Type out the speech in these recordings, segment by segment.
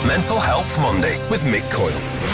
Mental Health Monday with Mick Coyle.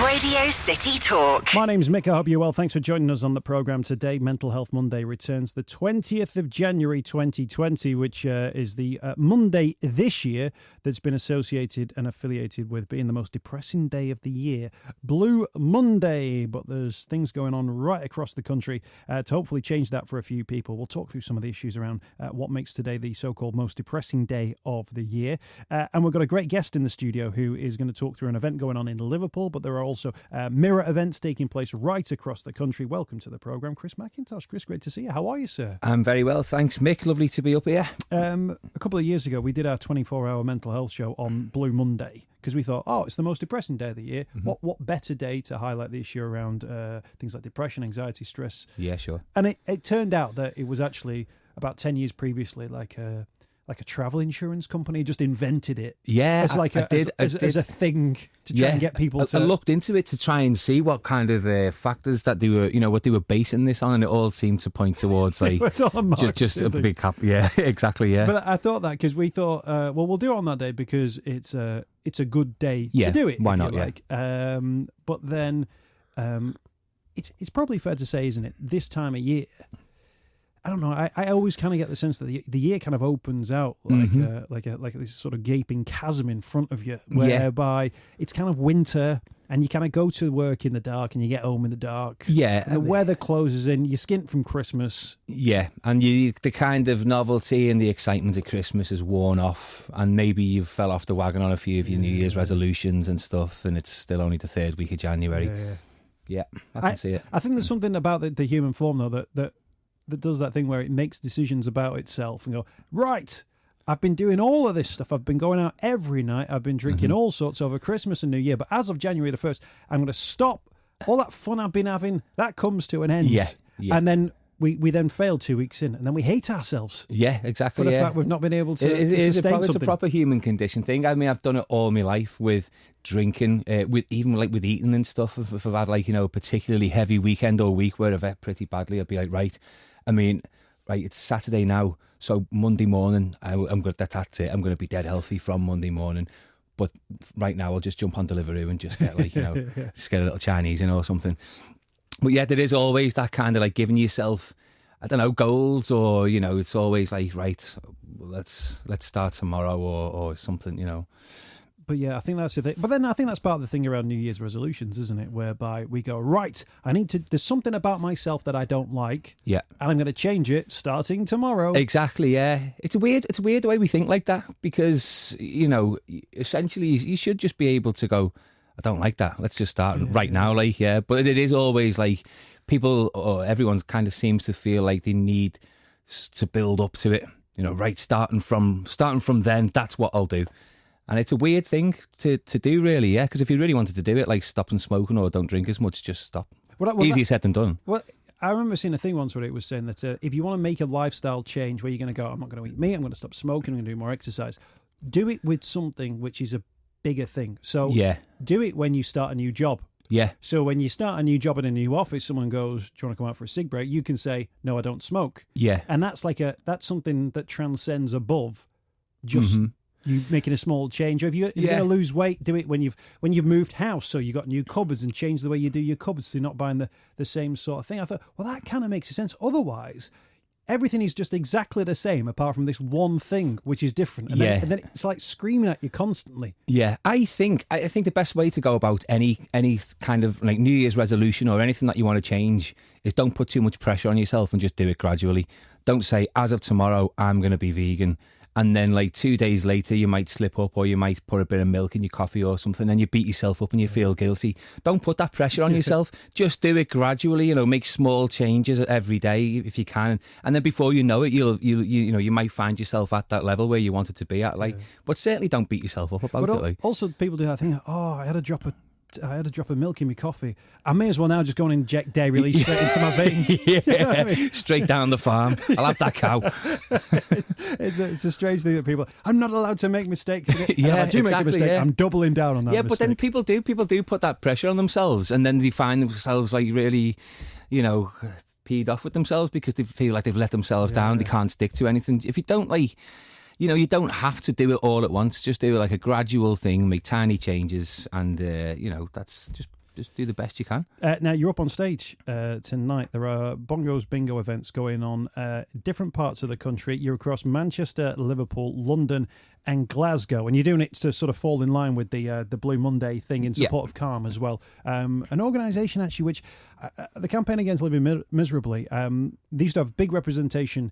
Radio City Talk. My name's Mick. I hope you're well. Thanks for joining us on the programme today. Mental Health Monday returns the 20th of January 2020, which is the Monday this year that's been associated and affiliated with being the most depressing day of the year, Blue Monday. But there's things going on right across the country to hopefully change that for a few people. We'll talk through some of the issues around what makes today the so-called most depressing day of the year. And we've got a great guest in the studio who is going to talk through an event going on in Liverpool, but there are also mirror events taking place right across the country. Welcome to the programme, Chris McIntosh. Chris, great to see you. How are you, sir? I'm very well, thanks, Mick. Lovely to be up here. A couple of years ago, we did our 24-hour mental health show on Blue Monday because we thought, it's the most depressing day of the year. Mm-hmm. What better day to highlight the issue around things like depression, anxiety, stress? Yeah, sure. And it turned out that it was actually about 10 years previously, like a travel insurance company just invented it. Yeah, as a thing to try and get people to. I looked into it to try and see what kind of factors that they were, what they were basing this on, and it all seemed to point towards like just a big cap. Yeah, exactly. Yeah. But I thought that because we thought, we'll do it on that day because it's a good day to do it. Why not? Like. But then, it's probably fair to say, isn't it? This time of year. I don't know. I always kind of get the sense that the year kind of opens out like this sort of gaping chasm in front of you, whereby it's kind of winter and you kind of go to work in the dark and you get home in the dark. Yeah, and the weather closes in. You're skint from Christmas. Yeah, and the kind of novelty and the excitement of Christmas is worn off, and maybe you've fell off the wagon on a few of your New Year's resolutions and stuff, and it's still only the third week of January. Yeah, I can see it. I think there's something about the human form though that does that thing where it makes decisions about itself and go, right, I've been doing all of this stuff. I've been going out every night. I've been drinking all sorts over Christmas and New Year. But as of January the 1st, I'm going to stop. All that fun I've been having, that comes to an end. Yeah. And then we then fail 2 weeks in and then we hate ourselves. Yeah, exactly. For the fact we've not been able to sustain something. It's a proper human condition thing. I mean, I've done it all my life with drinking, with eating and stuff. If I've had a particularly heavy weekend or week where I've ate pretty badly, I'd be like, right, it's Saturday now, so Monday morning, I'm good. That's it. I'm going to be dead healthy from Monday morning. But right now, I'll just jump on Deliveroo and just get just get a little Chinese, or something. But yeah, there is always that kind of giving yourself, I don't know, goals, or it's always like, right, let's start tomorrow or something, But yeah, I think that's the thing. But then I think that's part of the thing around New Year's resolutions, isn't it? Whereby we go, right, there's something about myself that I don't like. Yeah. And I'm going to change it starting tomorrow. Exactly, yeah. It's a weird the way we think like that because, essentially you should just be able to go, I don't like that. Let's just start right now, But it is always like people or everyone kind of seems to feel like they need to build up to it. Right, starting from then, that's what I'll do. And it's a weird thing to do, really, yeah? Because if you really wanted to do it, like stopping smoking or don't drink as much, just stop. Easier said than done. Well, I remember seeing a thing once where it was saying that if you want to make a lifestyle change where you're going to go, I'm not going to eat meat, I'm going to stop smoking, I'm going to do more exercise, do it with something which is a bigger thing. So do it when you start a new job. Yeah. So when you start a new job in a new office, someone goes, do you want to come out for a cig break? You can say, no, I don't smoke. Yeah. And that's that's something that transcends above just... You making a small change. Or if you're going to lose weight, do it when you've moved house. So you got new cupboards and change the way you do your cupboards so you're not buying the same sort of thing. I thought, well, that kind of makes sense. Otherwise, everything is just exactly the same apart from this one thing which is different. And then it's like screaming at you constantly. Yeah, I think the best way to go about any kind of like New Year's resolution or anything that you want to change is don't put too much pressure on yourself and just do it gradually. Don't say, as of tomorrow, I'm going to be vegan. And then 2 days later, you might slip up or you might put a bit of milk in your coffee or something and you beat yourself up and you feel guilty. Don't put that pressure on yourself. Just do it gradually, make small changes every day if you can. And then before you know it, you might find yourself at that level where you wanted to be at. But certainly don't beat yourself up about it. Also, people do that thing, I had a drop of milk in my coffee. I may as well now just go and inject dairy straight into my veins. You know what I mean? Straight down the farm. I'll have that cow. It's a strange thing that people, I'm not allowed to make mistakes. If I do make a mistake, I'm doubling down on that mistake. But then people do put that pressure on themselves and then they find themselves really, peed off with themselves because they feel like they've let themselves down. They can't stick to anything. If you don't you know, you don't have to do it all at once. Just do it like a gradual thing, make tiny changes, and you know, that's just do the best you can. Now, you're up on stage tonight. There are Bongo's Bingo events going on different parts of the country. You're across Manchester, Liverpool, London and Glasgow. And you're doing it to sort of fall in line with the Blue Monday thing in support of Calm as well. An organisation, actually, which the Campaign Against Living Miserably, they used to have big representation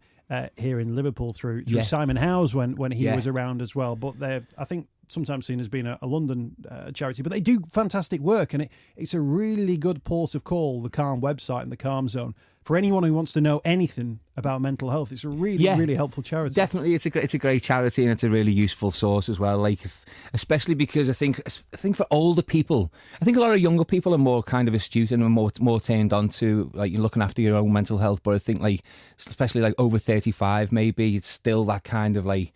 here in Liverpool through Simon Howes when he was around as well. But they're, I think, sometimes seen as being a London charity, but they do fantastic work, and it's a really good port of call, the Calm website and the Calm Zone, for anyone who wants to know anything about mental health. It's a really helpful charity. Definitely, it's a great charity, and it's a really useful source as well. Like, especially because I think for older people, I think a lot of younger people are more kind of astute and are more turned on to like you're looking after your own mental health. But I think like especially like over 35, maybe it's still that kind of like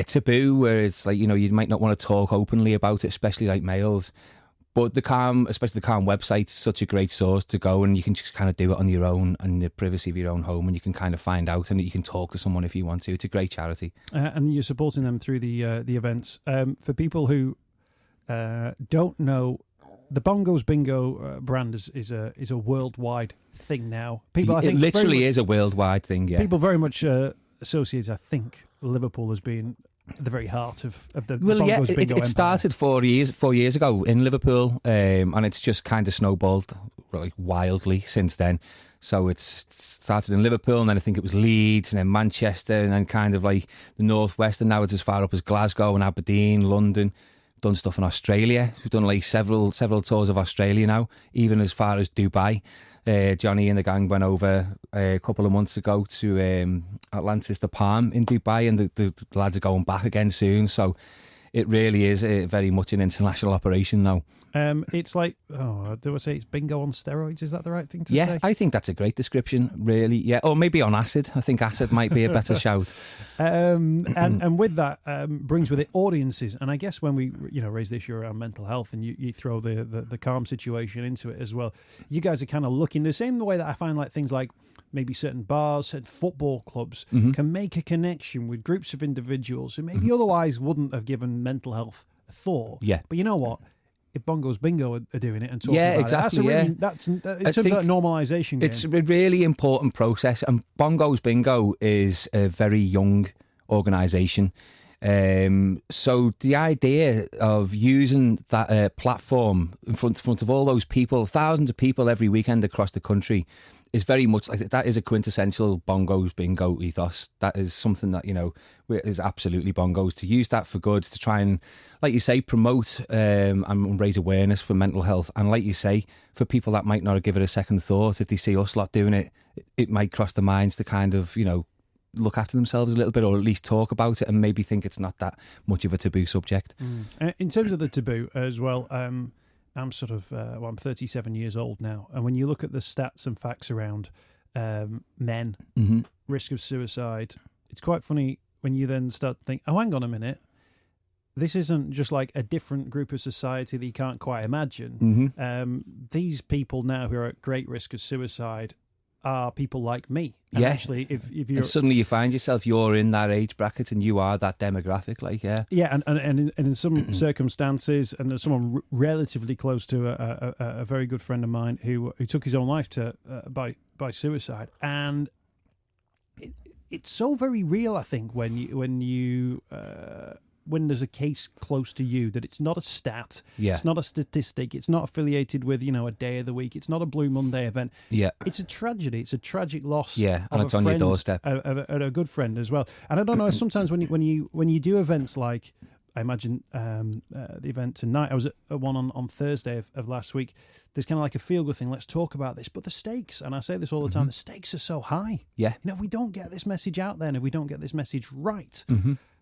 taboo where it's like, you know, you might not want to talk openly about it, especially like males. But the Calm, especially the Calm website, is such a great source to go, and you can just kind of do it on your own and the privacy of your own home, and you can kind of find out, and you can talk to someone if you want to. It's a great charity, and you're supporting them through the events. For people who don't know, the Bongo's Bingo brand is a worldwide thing now. People, I think, it literally is a worldwide thing. Yeah, people very much associate, I think, Liverpool as being the very heart of the Bongo's Bingo empire. It started 4 years ago in Liverpool, and it's just kind of snowballed like wildly since then. So it's started in Liverpool, and then I think it was Leeds, and then Manchester, and then kind of like the northwest, and now it's as far up as Glasgow and Aberdeen, London. Done stuff in Australia. We've done like several tours of Australia now, even as far as Dubai. Johnny and the gang went over a couple of months ago to Atlantis, the Palm in Dubai, and the lads are going back again soon. So it really is very much an international operation now. It's like, do I say it's bingo on steroids? Is that the right thing to say? Yeah, I think that's a great description, really. Yeah, or maybe on acid. I think acid might be a better shout. And with that brings with it audiences. And I guess when we raise the issue around mental health, and you throw the Calm situation into it as well, you guys are kind of looking the same way that I find like things like maybe certain bars, certain football clubs can make a connection with groups of individuals who maybe otherwise wouldn't have given mental health a thought. Yeah. But you know what? If Bongo's Bingo are doing it and talking about exactly, it, that's in terms of that normalisation game. It's a really important process, and Bongo's Bingo is a very young organisation. So the idea of using that platform in front of all those people, thousands of people every weekend across the country, is very much like that is a quintessential Bongo's Bingo ethos. That is something that, is absolutely Bongo's, to use that for good, to try and, like you say, promote and raise awareness for mental health. And like you say, for people that might not have given it a second thought, if they see us lot doing it, it might cross their minds to kind of, look after themselves a little bit, or at least talk about it, and maybe think it's not that much of a taboo subject. In terms of the taboo as well, I'm sort of, I'm 37 years old now, and when you look at the stats and facts around men, risk of suicide, it's quite funny when you then start to think, oh, hang on a minute, this isn't just like a different group of society that you can't quite imagine. These people now who are at great risk of suicide are people like me. And actually, if you're... And suddenly you find yourself, you're in that age bracket and you are that demographic, and in some circumstances, and there's someone relatively close to a very good friend of mine who took his own life by suicide, and it's so very real, I think, when there's a case close to you, that it's not a stat, it's not a statistic, it's not affiliated with, a day of the week, it's not a Blue Monday event. It's a tragedy, it's a tragic loss. And it's on your doorstep. A good friend as well. And I don't know, sometimes when you do events like, I imagine the event tonight, I was at one on Thursday of last week, there's kind of like a feel-good thing, let's talk about this, but the stakes, and I say this all the time, the stakes are so high. If we don't get this message out there, and if we don't get this message right,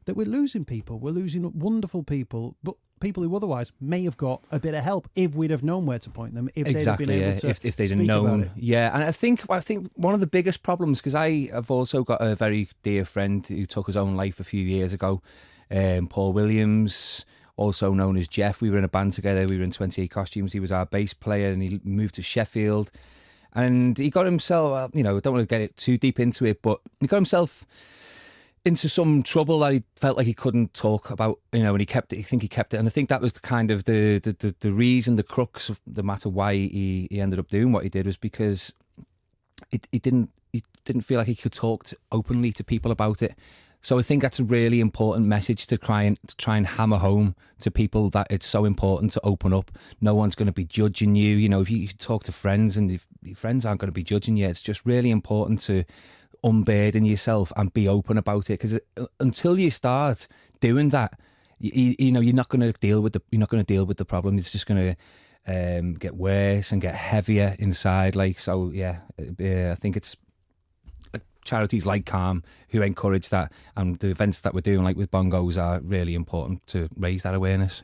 that we're losing people. We're losing wonderful people, but people who otherwise may have got a bit of help if we'd have known where to point them, if they'd have been able to if they'd have known. And I think one of the biggest problems, because I have also got a very dear friend who took his own life a few years ago, Paul Williams, also known as Jeff. We were in a band together. We were in 28 Costumes. He was our bass player, and he moved to Sheffield. And he got himself, I don't want to get it too deep into it, but he got himself into some trouble that he felt like he couldn't talk about, and he kept it. And I think that was the kind of the reason, the crux of the matter why he ended up doing what he did, was because he didn't feel like he could talk openly to people about it. So I think that's a really important message to try and hammer home to people, that it's so important to open up. No one's going to be judging you. If you talk to friends and if your friends aren't going to be judging you, it's just really important to unburden yourself and be open about it. Because until you start doing that, you're not going to deal with the problem. It's just going to get worse and get heavier inside. I think it's charities like Calm who encourage that, and the events that we're doing, like with Bongos, are really important to raise that awareness.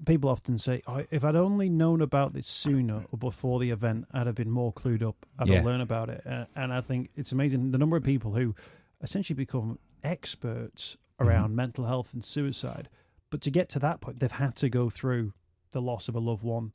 People often say, if I'd only known about this sooner or before the event, I'd have been more clued up, I'd have learned about it. And I think it's amazing the number of people who essentially become experts around mental health and suicide, but to get to that point, they've had to go through the loss of a loved one,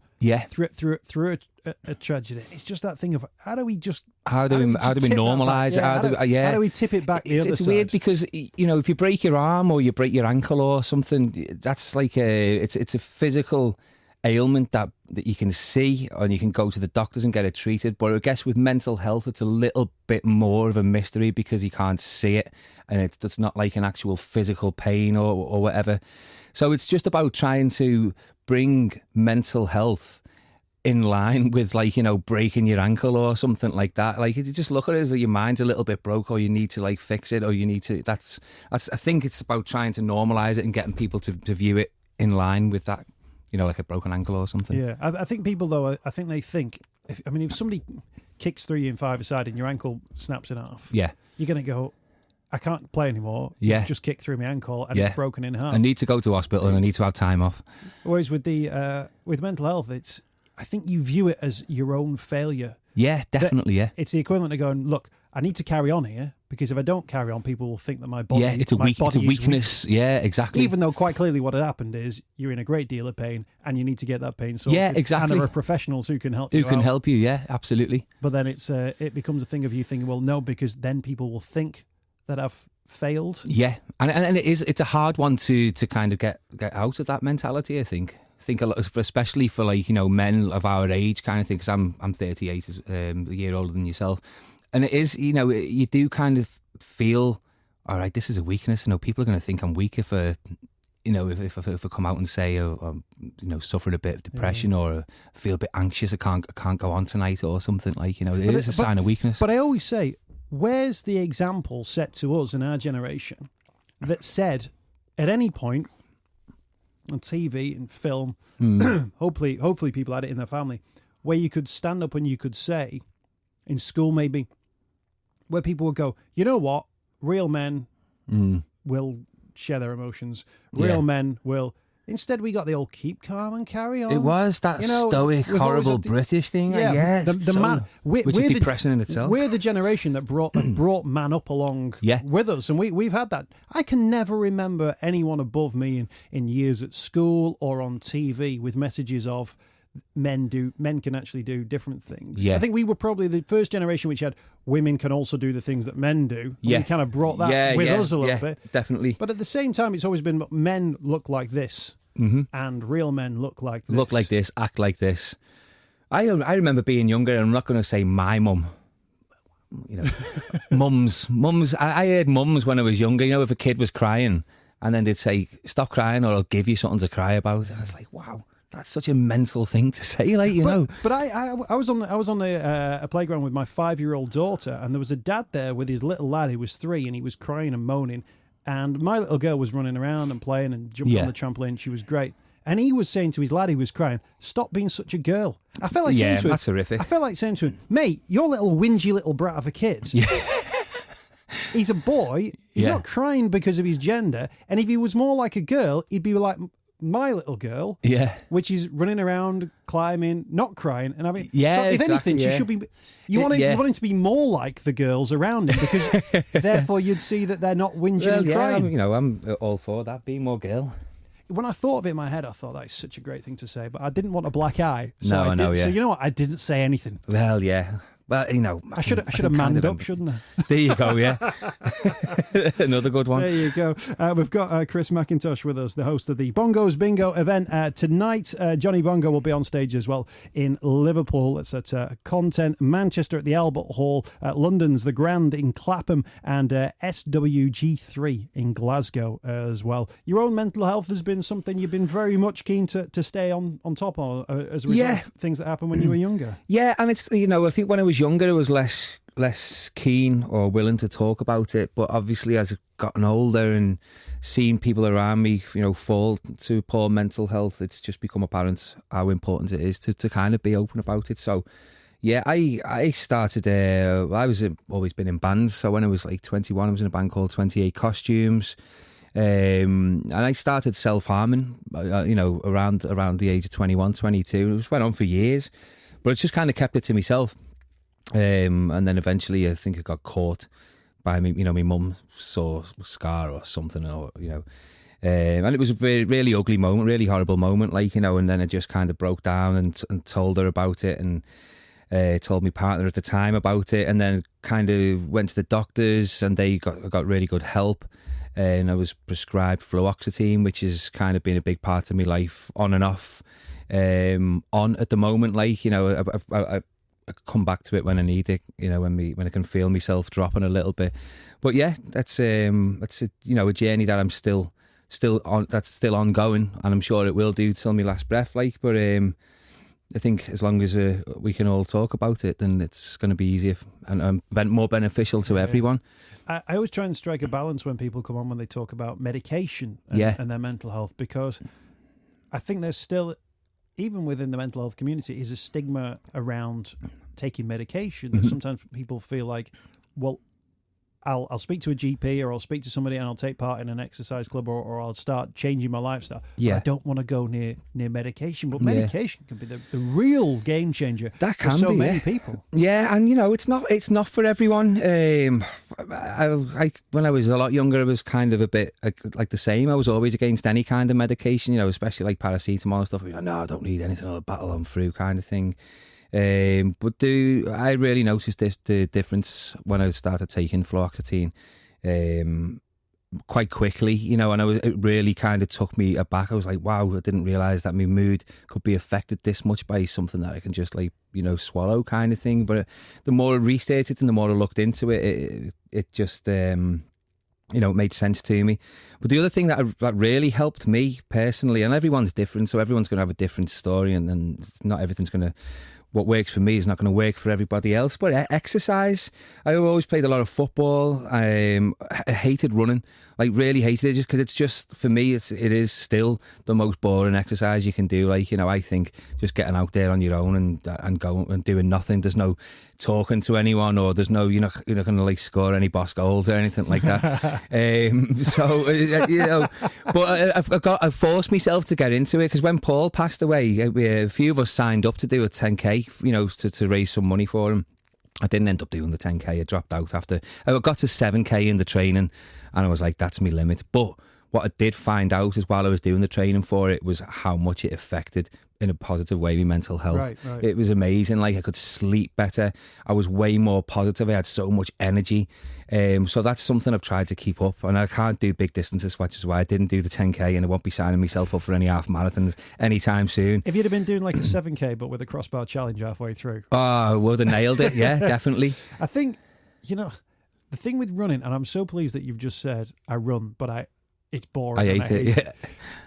through a tragedy. It's just that thing of how do we normalise it? How do we tip it back? It's side? Weird because if you break your arm or you break your ankle or something, that's like it's a physical ailment that you can see and you can go to the doctors and get it treated. But I guess with mental health, it's a little bit more of a mystery because you can't see it, and it's not like an actual physical pain or whatever. So it's just about trying to bring mental health in line with, breaking your ankle or something like that. Like, you just look at it as your mind's a little bit broke, or you need to fix it, or you need to. I think it's about trying to normalise it and getting people to view it in line with that. Like a broken ankle or something. Yeah, I think people though. I think they think. If somebody kicks through you in five-a-side and your ankle snaps in half, you're going to go, I can't play anymore. Yeah. Just kicked through my ankle and it's broken in half. I need to go to hospital and I need to have time off. Whereas with with mental health, I think you view it as your own failure. Yeah, definitely. It's the equivalent of going, look, I need to carry on here because if I don't carry on, people will think that my body. Yeah, it's a weakness. Weak. Yeah, exactly. Even though quite clearly what had happened is you're in a great deal of pain and you need to get that pain sorted. Yeah, exactly. And there are professionals who can help you. Help you? Yeah, absolutely. But then it becomes a thing of you thinking, well, no, because then people will think that I've failed. Yeah, and it's a hard one to kind of get out of that mentality. I think a lot, especially for men of our age kind of thing. Because I'm 38, a year older than yourself, and it is you do kind of feel, all right, this is a weakness. People are going to think I'm weak if I come out and say I'm suffering a bit of depression or feel a bit anxious. I can't go on tonight or something it is a sign of weakness. But I always say, where's the example set to us in our generation that said at any point on TV and film, hopefully people had it in their family, where you could stand up and you could say, in school maybe, where people would go, you know what, real men will share their emotions, real men will. Instead, we got the old keep calm and carry on. It was that stoic, horrible British thing, I guess. Which is depressing in itself. We're the generation that brought man up along with us, and we've had that. I can never remember anyone above me in years at school or on TV with messages of men can actually do different things. Yeah. I think we were probably the first generation which had women can also do the things that men do. Yeah. We kind of brought that with us a little bit. Definitely. But at the same time, it's always been men look like this and real men look like this. Look like this, act like this. I remember being younger, and I'm not going to say my mum. Mums. I heard mums when I was younger. If a kid was crying, and then they'd say, "Stop crying, or I'll give you something to cry about." And I was like, "Wow, that's such a mental thing to say." But I was on a playground with my 5-year-old daughter, and there was a dad there with his little lad who was 3, and he was crying and moaning, and my little girl was running around and playing and jumping on the trampoline. She was great. And he was saying to his lad who was crying, "Stop being such a girl." I felt like saying to him, that's horrific. I felt like saying to him, "Mate, your little whingy little brat of a kid." Yeah. He's a boy. He's not crying because of his gender. And if he was more like a girl, he'd be like my little girl. Yeah. Which is running around, climbing, not crying, and having. Yeah. So if anything, she should be. You want him to be more like the girls around him, because therefore you'd see that they're not whinging and crying. I'm all for that. Be more girl. When I thought of it in my head, I thought that is such a great thing to say, but I didn't want a black eye. So So you know what? I didn't say anything. Well, yeah. Well, I should have manned up, shouldn't I? There you go, yeah. Another good one. There you go. We've got Chris McIntosh with us, the host of the Bongo's Bingo event tonight. Johnny Bongo will be on stage as well in Liverpool. It's at Content, Manchester at the Albert Hall, London's The Grand in Clapham, and SWG3 in Glasgow as well. Your own mental health has been something you've been very much keen to stay on top of as a result of things that happened when you were younger. Yeah, and it's, I think when I was younger, I was less keen or willing to talk about it. But obviously, as I've gotten older and seen people around me, fall to poor mental health, it's just become apparent how important it is to kind of be open about it. So, yeah, I started. Always been in bands. So when I was like 21, I was in a band called 28 Costumes. And I started self-harming, around the age of 21, 22. It just went on for years, but it just kind of kept it to myself. And then eventually I think I got caught by me, my mum saw a scar or something, and it was a very, really ugly moment, really horrible moment, and then I just kind of broke down and told her about it, and told my partner at the time about it, and then kind of went to the doctors, and I got really good help. And I was prescribed fluoxetine, which has kind of been a big part of my life, on and off. On at the moment, I come back to it when I need it, when I can feel myself dropping a little bit. But yeah, that's a journey that I'm still on, that's still ongoing, and I'm sure it will do till my last breath. But I think as long as we can all talk about it, then it's going to be easier and more beneficial to everyone. I always try and strike a balance when people come on when they talk about medication and their mental health, because I think there's still, even within the mental health community, is a stigma around taking medication. That sometimes people feel like, well, I'll speak to a GP or I'll speak to somebody and I'll take part in an exercise club or I'll start changing my lifestyle. Yeah. But I don't want to go near medication. But medication can be the real game changer for so many people. Yeah, and it's not for everyone. I when I was a lot younger, I was kind of a bit like the same. I was always against any kind of medication, especially like paracetamol and stuff. No, I don't need anything, I'll battle on through kind of thing. But I really noticed the difference when I started taking fluoxetine quite quickly, and it really kind of took me aback. I was like, wow, I didn't realise that my mood could be affected this much by something that I can just swallow kind of thing. But the more I researched it and the more I looked into it, it just it made sense to me. But the other thing that really helped me personally, and everyone's different, so everyone's going to have a different story, and not everything's going to, what works for me is not going to work for everybody else. But exercise, I always played a lot of football. I hated running, really hated it, just because it's just, for me, it is still the most boring exercise you can do. I think just getting out there on your own and going and doing nothing. There's no talking to anyone, or there's no, you're not going to score any boss goals or anything like that. But I've forced myself to get into it, because when Paul passed away, a few of us signed up to do a 10k, to raise some money for him. I didn't end up doing the 10k. I dropped out after I got to 7k in the training, and I was like, that's my limit. But what I did find out is, while I was doing the training for it, was how much it affected in a positive way my mental health. Right. It was amazing. I could sleep better. I was way more positive. I had so much energy. So that's something I've tried to keep up, and I can't do big distances, which is why I didn't do the 10k, and I won't be signing myself up for any half marathons anytime soon. If you'd have been doing a 7k but with a crossbar challenge halfway through, I would have nailed it. Yeah, definitely. I think the thing with running, and I'm so pleased that you've just said I run, but it's boring. I hate it. Yeah.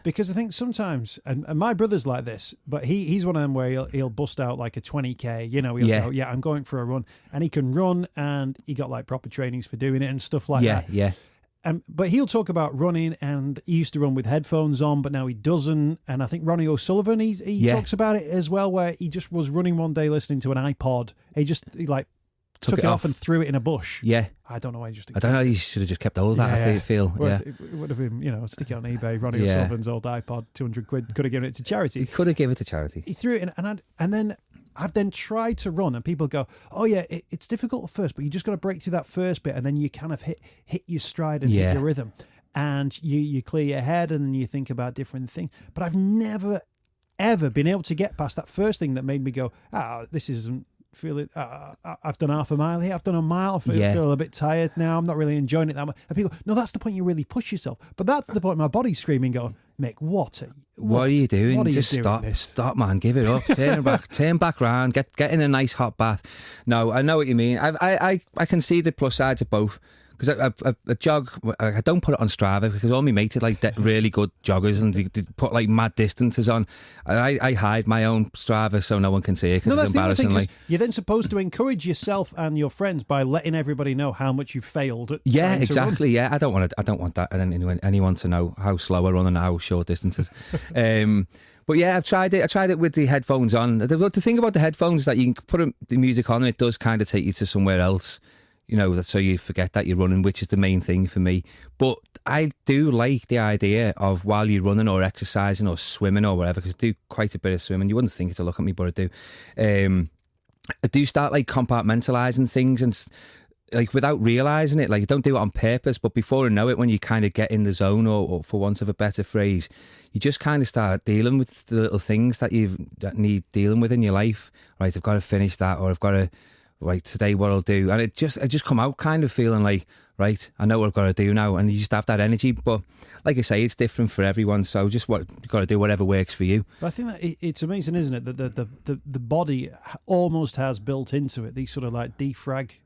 Because I think sometimes, and my brother's like this, but he's one of them where he'll bust out a 20k, he'll go, I'm going for a run, and he can run, and he got proper trainings for doing it and stuff like that. Yeah. But he'll talk about running, and he used to run with headphones on, but now he doesn't. And I think Ronnie O'Sullivan, he talks about it as well, where he just was running one day listening to an iPod. He took it off and threw it in a bush. Yeah. I don't know why I don't know, you should have just kept hold of that, I feel. Well, it would have been, stick it on eBay, Ronnie O'Sullivan's old iPod, 200 quid, could have given it to charity. He could have given it to charity. He threw it in, and then I've then tried to run, and people go, oh yeah, it's difficult at first, but you just got to break through that first bit, and then you kind of hit your stride and hit your rhythm. And you clear your head, and then you think about different things. But I've never, ever been able to get past that first thing that made me go, this isn't feeling, I've done half a mile here, I've done a mile, I feel a bit tired now, I'm not really enjoying it that much. And people go, no, that's the point, you really push yourself. But that's the point my body's screaming, going, Mick, what are you doing? Just stop, man, give it up, turn back round, get in a nice hot bath. No, I know what you mean. I can see the plus sides of both. Because I jog, I don't put it on Strava because all my mates are like really good joggers and they put like mad distances on. I hide my own Strava so no one can see it because it's embarrassing. The other thing, you're then supposed to encourage yourself and your friends by letting everybody know how much you've failed at trying to run. Yeah, I don't want that anyone to know how slow I run and how short distances. But yeah, I've tried it with the headphones on. The thing about the headphones is that you can put the music on and it does kind of take you to somewhere else. So you forget that you're running, which is the main thing for me. But I do like the idea of while you're running or exercising or swimming or whatever, because I do quite a bit of swimming. You wouldn't think it to look at me, but I do. I do start like compartmentalising things and like without realising it. Like I don't do it on purpose, but before I know it, when you kind of get in the zone, or for want of a better phrase, you just kind of start dealing with the little things that need dealing with in your life. Right, I've got to finish that, or I've got to. Right, today what I'll do, and I just come out kind of feeling like, right, I know what I've got to do now, and you just have that energy. But like I say, it's different for everyone, so just you've got to do whatever works for you. But I think that it's amazing, isn't it, that the body almost has built into it these sort of like defrag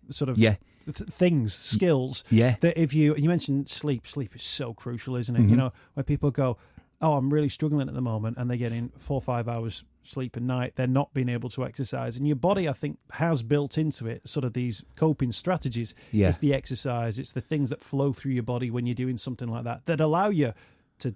sort of things, skills. Yeah. That if you mentioned sleep is so crucial, isn't it? Mm-hmm. When people go, oh, I'm really struggling at the moment, and they're getting 4 or 5 hours sleep a night, they're not being able to exercise. And your body, I think, has built into it sort of these coping strategies. Yeah. It's the exercise, it's the things that flow through your body when you're doing something like that allow you to,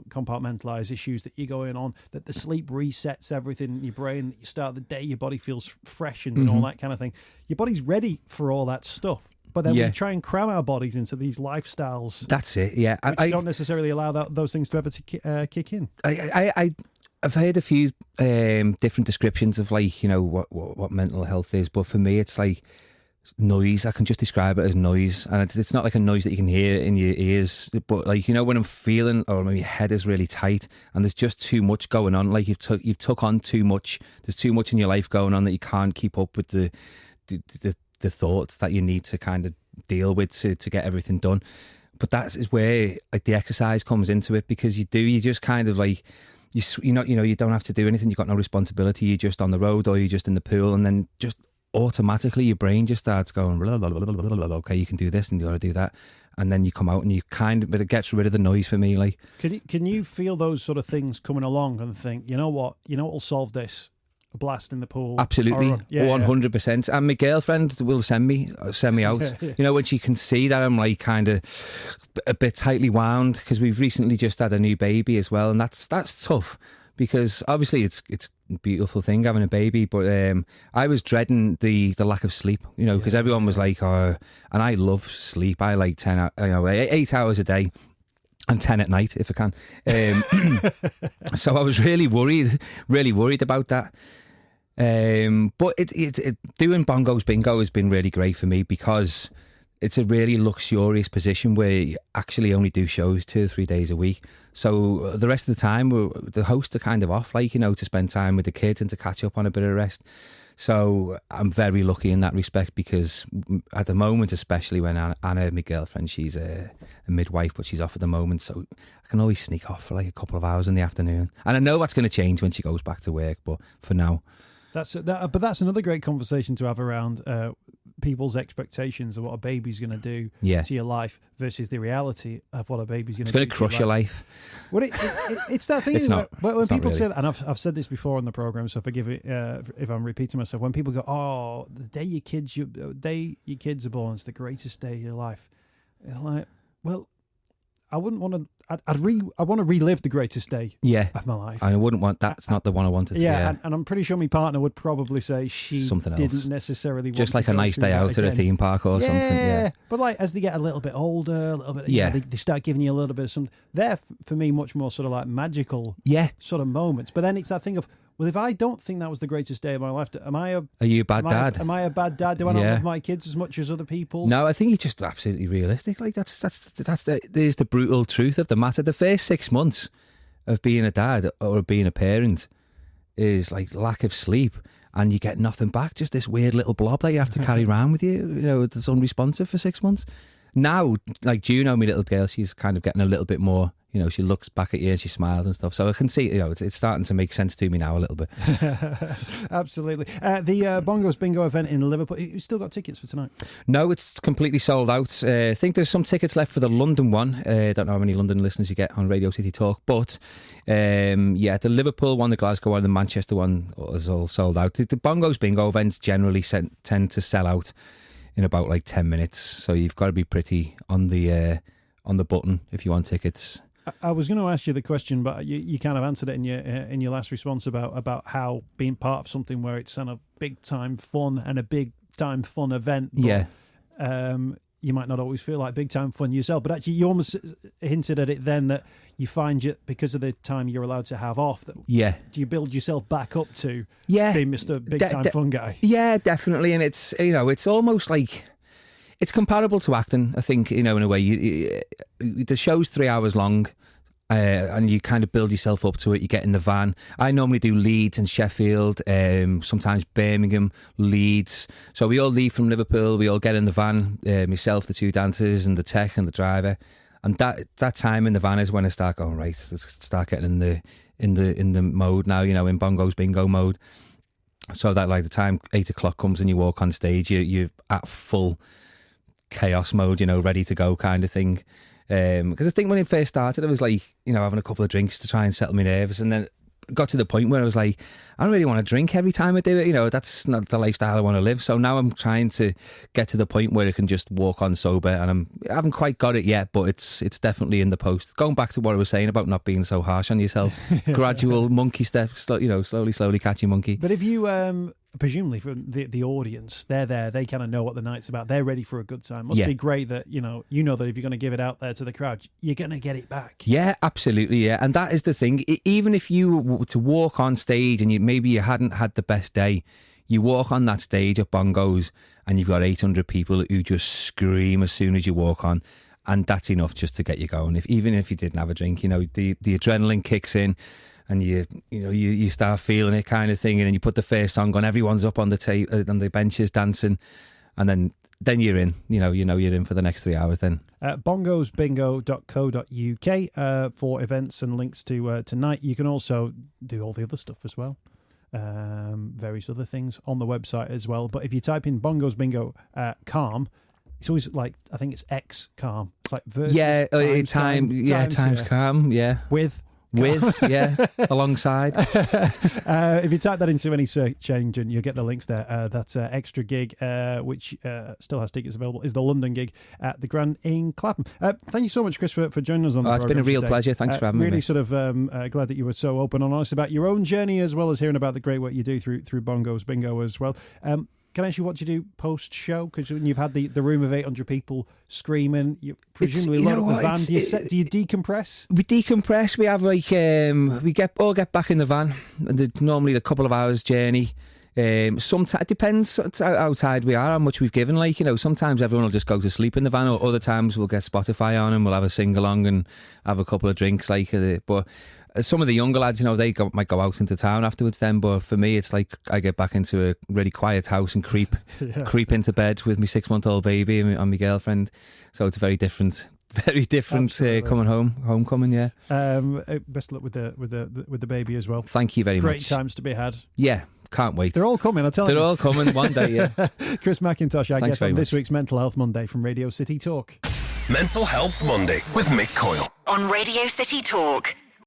compartmentalize issues that you're going on, that the sleep resets everything in your brain, that you start the day, your body feels fresh and all that kind of thing. Your body's ready for all that stuff. But then we try and cram our bodies into these lifestyles. That's it, yeah. Which don't necessarily allow those things to ever kick in. I've heard a few different descriptions of like, what mental health is, but for me it's like noise. I can just describe it as noise, and it's not like a noise that you can hear in your ears, but like, when I'm feeling, or my head is really tight and there's just too much going on, like you've took on too much, there's too much in your life going on that you can't keep up with the thoughts that you need to kind of deal with to get everything done. But that is where like the exercise comes into it, because you just kind of like you don't have to do anything, you've got no responsibility, you're just on the road or you're just in the pool, and then just automatically your brain just starts going blah, blah, blah, blah, blah, blah, okay, you can do this and you got to do that, and then you come out and but it gets rid of the noise for me. Like, can you feel those sort of things coming along and think, you know what will solve this? A blast in the pool. Absolutely, 100%. And my girlfriend will send me out. When she can see that I'm like kind of a bit tightly wound, because we've recently just had a new baby as well, and that's tough, because obviously it's a beautiful thing having a baby, but I was dreading the lack of sleep, because everyone was like, oh, and I love sleep. I like 8 hours a day. And 10 at night if I can. So I was really worried about that. But doing Bongo's Bingo has been really great for me, because it's a really luxurious position where you actually only do shows 2 or 3 days a week. So the rest of the time, the hosts are kind of off, like, to spend time with the kids and to catch up on a bit of rest. So I'm very lucky in that respect, because at the moment, especially when Anna, my girlfriend, she's a midwife, but she's off at the moment, so I can always sneak off for like a couple of hours in the afternoon. And I know that's going to change when she goes back to work, but for now. That's another great conversation to have around people's expectations of what a baby's going to do to your life versus the reality of what a baby's going to do. It's going to crush your life. Well, it's that thing. When people say that, and I've said this before on the program, so forgive it if I'm repeating myself. When people go, "Oh, the day your kids are born is the greatest day of your life," you're like, well, I wouldn't want to. I want to relive the greatest day of my life. I wouldn't want that's not the one I wanted. And I'm pretty sure my partner would probably say she something didn't else. Necessarily want just like a nice day out at a theme park or something. Yeah, but like as they get a little bit older, a little bit, they start giving you a little bit of something. They're for me much more sort of like magical, sort of moments. But then it's that thing of, well, if I don't think that was the greatest day of my life, are you a bad dad? Am I a bad dad? Do I not love my kids as much as other people? No, I think you're just absolutely realistic. Like there's the brutal truth of the matter. The first 6 months of being a dad or being a parent is like lack of sleep, and you get nothing back, just this weird little blob that you have to carry around with you, that's unresponsive for 6 months. Now, like Juno, my little girl, she's kind of getting a little bit more, she looks back at you and she smiles and stuff. So I can see, it's starting to make sense to me now a little bit. Absolutely. The Bongos Bingo event in Liverpool, you still got tickets for tonight? No, it's completely sold out. I think there's some tickets left for the London one. Don't know how many London listeners you get on Radio City Talk, but the Liverpool one, the Glasgow one, the Manchester one is all sold out. The Bongos Bingo events generally tend to sell out in about like 10 minutes, so you've got to be pretty on the button if you want tickets. I was going to ask you the question, but you kind of answered it in your last response about how being part of something where it's kind of big time fun and a big time fun event. But, you might not always feel like big time fun yourself, but actually you almost hinted at it then that you find because of the time you're allowed to have off. Do you build yourself back up to being Mr. Big Time Fun Guy? Yeah, definitely, and it's it's almost like. It's comparable to acting, I think, in a way. The show's 3 hours long, and you kind of build yourself up to it. You get in the van. I normally do Leeds and Sheffield, sometimes Birmingham, Leeds. So we all leave from Liverpool. We all get in the van, myself, the two dancers, and the tech and the driver. And that time in the van is when I start going, right, let's start getting in the mode now, in Bongo's Bingo mode. So that like the time 8 o'clock comes and you walk on stage, you're at full chaos mode, ready to go kind of thing. Because I think when it first started, I was like, having a couple of drinks to try and settle my nerves, and then got to the point where I was like, I don't really want to drink every time I do it. That's not the lifestyle I want to live. So now I'm trying to get to the point where I can just walk on sober, and I haven't quite got it yet, but it's definitely in the post. Going back to what I was saying about not being so harsh on yourself, gradual monkey step, slowly catch your monkey. But if you presumably from the audience, they're there, they kind of know what the night's about, they're ready for a good time. Must be great that you know that if you're going to give it out there to the crowd, you're going to get it back. Yeah, absolutely. Yeah, and that is the thing. Even if you were to walk on stage and maybe you hadn't had the best day, you walk on that stage at Bongo's and you've got 800 people who just scream as soon as you walk on, and that's enough just to get you going. Even if you didn't have a drink, the adrenaline kicks in. And you start feeling it kind of thing, and then you put the first song on, everyone's up on the on the benches dancing, and then you're in. You're in for the next 3 hours. Then bongosbingo.co.uk for events and links to tonight. You can also do all the other stuff as well, various other things on the website as well. But if you type in Bongos Bingo calm, it's always like, I think it's X calm. It's like versus times calm. Yeah, alongside. If you type that into any search engine, you'll get the links there. That extra gig, which still has tickets available, is the London gig at the Grand in Clapham. Thank you so much, Chris, for joining us on the program. It's been a real pleasure. Thanks for having me. Really sort of glad that you were so open and honest about your own journey, as well as hearing about the great work you do through Bongo's Bingo as well. Can I ask you what you do post-show? Because when you've had the room of 800 people screaming, you presumably load up the van. Do you decompress? We decompress. We have we all get back in the van. Normally a couple of hours journey. Sometimes it depends how tired we are, how much we've given. Sometimes everyone will just go to sleep in the van, or other times we'll get Spotify on and we'll have a sing along and have a couple of drinks. But some of the younger lads, they might go out into town afterwards then. But for me, it's like I get back into a really quiet house and creep into bed with my 6-month-old baby and my girlfriend. So it's very different coming homecoming. Yeah. Best of luck with the baby as well. Thank you very much. Great times to be had. Yeah. Can't wait. They're all coming, I'll tell you. They're all coming one day, yeah. Chris McIntosh, Thanks on this week's Mental Health Monday from Radio City Talk. Mental Health Monday with Mick Coyle. On Radio City Talk.